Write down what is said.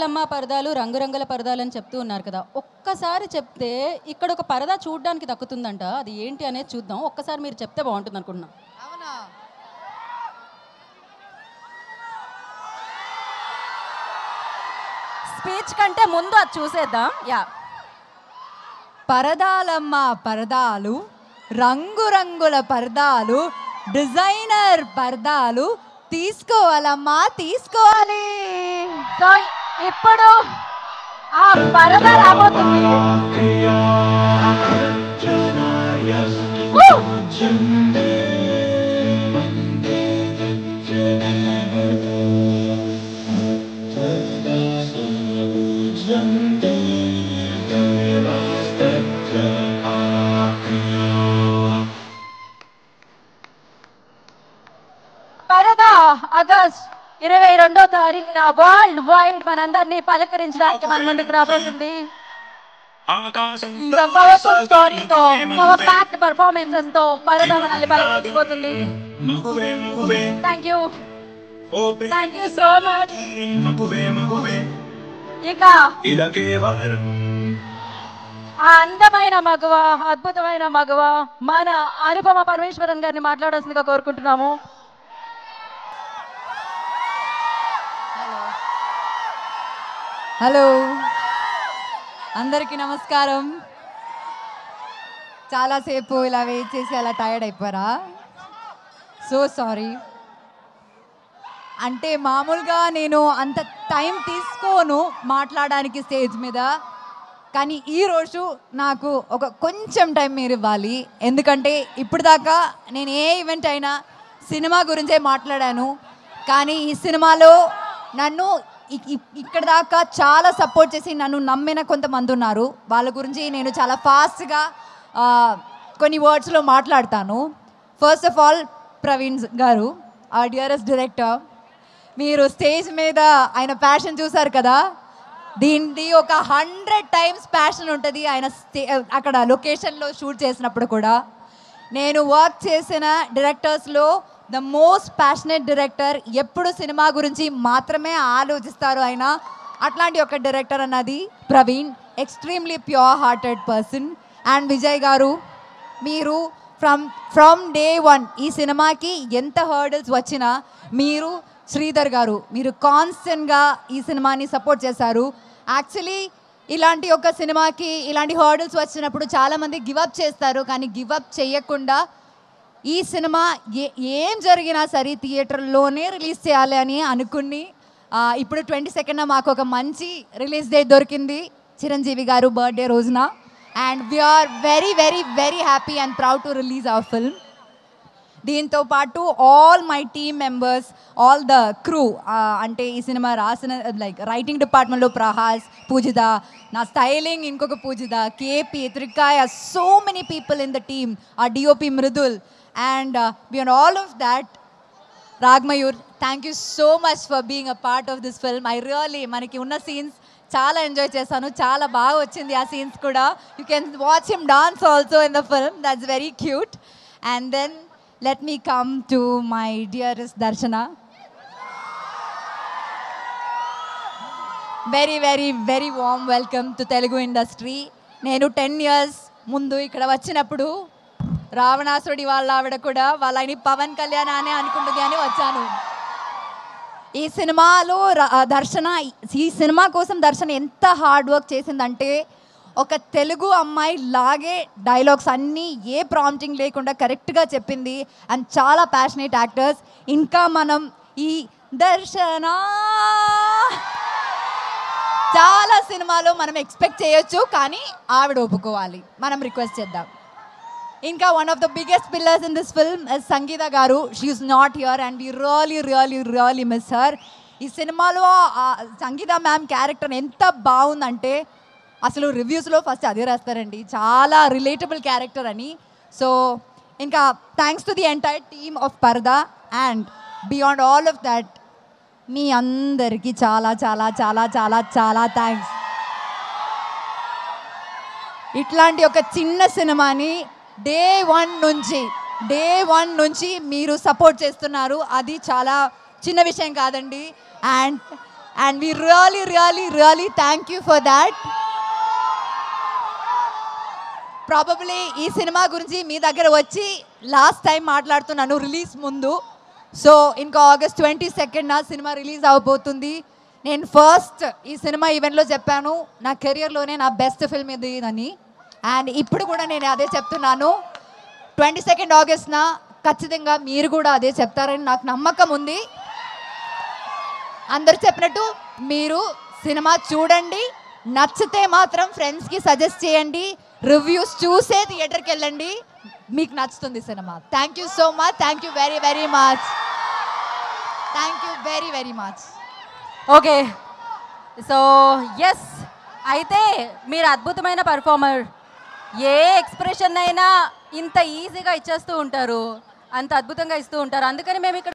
పరదాలమ్మ పరదాలు రంగురంగుల పరదాలు అని చెప్తూ ఉన్నారు కదా, ఒక్కసారి చెప్తే ఇక్కడ ఒక పరదా చూడడానికి దక్కుతుందంట. అది ఏంటి అనేది చూద్దాం. ఒక్కసారి మీరు చెప్తే బాగుంటుంది అనుకుంటున్నా. అవునా? స్పీచ్ కంటే ముందు అది చూసేద్దాం. యా, పరదాలమ్మ పరదాలు, రంగురంగుల పరదాలు, డిజైనర్ పరదాలు తీసుకోవాలమ్మా, తీసుకోవాలి. సో ఇప్పుడు ఆ పరదా రాబోతుంది. పరదా ఆగస్ట్ 22వ తారీఖున వరల్డ్ వైడ్ మనందరినీ పలకరించడానికి మన ముందుకు రాబోతుంది. పర్ఫార్మెన్సెస్ తో పరదా మనల్ని పలకరించబోతుంది. Thank you so much. ఇక ఆ అందమైన మగువ, అద్భుతమైన మగువ మన అనుపమ పరమేశ్వరన్ గారిని మాట్లాడాల్సిందిగా కోరుకుంటున్నాము. హలో, అందరికీ నమస్కారం. చాలాసేపు ఇలా వెయిట్ చేసి అలా టైర్డ్ అయిపోయారా? So sorry. అంటే మామూలుగా నేను అంత టైం తీసుకోను మాట్లాడడానికి స్టేజ్ మీద, కానీ ఈరోజు నాకు ఒక కొంచెం టైం మీరు ఇవ్వాలి. ఎందుకంటే ఇప్పుడు దాకా నేను ఏ ఈవెంట్ అయినా సినిమా గురించే మాట్లాడాను, కానీ ఈ సినిమాలో నన్ను ఇక్కడ దాకా చాలా సపోర్ట్ చేసి నన్ను నమ్మిన కొంతమంది ఉన్నారు. వాళ్ళ గురించి నేను చాలా ఫాస్ట్గా కొన్ని వర్డ్స్లో మాట్లాడతాను. ఫస్ట్ ఆఫ్ ఆల్ ప్రవీణ్ గారు, ఆ డియరెస్ట్ డైరెక్టర్, మీరు స్టేజ్ మీద ఆయన ప్యాషన్ చూసారు కదా, దీనిది ఒక 100 times ప్యాషన్ ఉంటుంది ఆయన అక్కడ లొకేషన్లో షూట్ చేసినప్పుడు కూడా. నేను వర్క్ చేసిన డైరెక్టర్స్లో ద మోస్ట్ ప్యాషనెట్ డైరెక్టర్, ఎప్పుడు సినిమా గురించి మాత్రమే ఆలోచిస్తారు ఆయన. అట్లాంటి ఒక డైరెక్టర్ అన్నది Praveen, extremely pure hearted person. And Vijay గారు, మీరు ఫ్రమ్ డే 1 ఈ సినిమాకి ఎంత హర్డల్స్ వచ్చినా మీరు, శ్రీధర్ గారు, మీరు కాన్స్టెంట్గా ఈ సినిమాని సపోర్ట్ చేశారు. యాక్చువల్లీ ఇలాంటి ఒక సినిమాకి ఇలాంటి హర్డల్స్ వచ్చినప్పుడు చాలామంది గివప్ చేస్తారు, కానీ గివప్ చేయకుండా ఈ సినిమా ఏం జరిగినా సరే థియేటర్లోనే రిలీజ్ చేయాలి అని అనుకుని ఇప్పుడు 22న మాకు ఒక మంచి రిలీజ్ డేట్ దొరికింది, చిరంజీవి గారు బర్త్డే రోజున. And we are very very very happy and proud to release our film. దీంతో పాటు all my team members, all the crew, అంటే ఈ సినిమా రాసిన లైక్ రైటింగ్ డిపార్ట్మెంట్లో ప్రహాస్, పూజిత, నా స్టైలింగ్ ఇంకొక Poojitha, KP, Trikaya, so many people in the team, ఆ DOP Mridul. And beyond all of that, Ragmayur, thank you so much for being a part of this film. I really, manaki unna scenes chaala enjoy chesanu, chaala baaga vachindi aa scenes kuda. You can watch him dance also in the film, that's very cute. And then let me come to my dearest Darshana. Very very very warm welcome to Telugu industry. Nenu 10 years mundu ikkada vachinappudu రావణాసుడి వాళ్ళ ఆవిడ కూడా వాళ్ళని పవన్ కళ్యాణ్ అనే అనుకుంటుంది అని వచ్చాను. ఈ సినిమాలో దర్శన, ఈ సినిమా కోసం దర్శన ఎంత హార్డ్ వర్క్ చేసిందంటే, ఒక తెలుగు అమ్మాయి లాగే డైలాగ్స్ అన్నీ ఏ ప్రాంప్టింగ్ లేకుండా కరెక్ట్గా చెప్పింది. అండ్ చాలా ప్యాషనేట్ యాక్టర్స్. ఇంకా మనం ఈ దర్శన చాలా సినిమాలో మనం ఎక్స్పెక్ట్ చేయొచ్చు, కానీ ఆవిడ ఒప్పుకోవాలి, మనం రిక్వెస్ట్ చేద్దాం. ఇంకా one of the biggest pillars in this film is Sangeeta garu. She is not here and we really miss her. ఈ సినిమాలో సంగీత మ్యామ్ క్యారెక్టర్ ఎంత బాగుందంటే అసలు రివ్యూస్లో ఫస్ట్ అదే రాస్తారండి, చాలా రిలేటబుల్ క్యారెక్టర్ అని. సో ఇంకా thanks to the entire team of Paradha. And beyond all of that మీ అందరికీ చాలా చాలా చాలా చాలా చాలా థ్యాంక్స్. ఇట్లాంటి ఒక చిన్న సినిమాని డే వన్ నుంచి మీరు సపోర్ట్ చేస్తున్నారు, అది చాలా చిన్న విషయం కాదండి. And we really really really thank you for that. Probably ఈ సినిమా గురించి మీ దగ్గర వచ్చి లాస్ట్ టైం మాట్లాడుతున్నాను రిలీజ్ ముందు. సో ఇంకా ఆగస్ట్ 22nd సినిమా రిలీజ్ అవబోతుంది. నేను ఫస్ట్ ఈ సినిమా ఈవెంట్లో చెప్పాను నా కెరియర్లోనే నా బెస్ట్ ఫిల్మ్ ఇది అని. అండ్ ఇప్పుడు కూడా నేను అదే చెప్తున్నాను. 22 ఆగస్ట్న ఖచ్చితంగా మీరు కూడా అదే చెప్తారని నాకు నమ్మకం ఉంది. అందరు చెప్పినట్టు మీరు సినిమా చూడండి, నచ్చితే మాత్రం ఫ్రెండ్స్కి సజెస్ట్ చేయండి, రివ్యూస్ చూసే థియేటర్కి వెళ్ళండి, మీకు నచ్చుతుంది సినిమా. Thank you so much. Thank you very very much. Thank you very very much. Okay, so yes, అయితే మీరు అద్భుతమైన పర్ఫార్మర్. ఏ ఎక్స్ప్రెషన్ అయినా ఇంత ఈజీగా ఇచ్చేస్తూ ఉంటారు, అంత అద్భుతంగా ఇస్తూ ఉంటారు. అందుకని మేము ఇక్కడ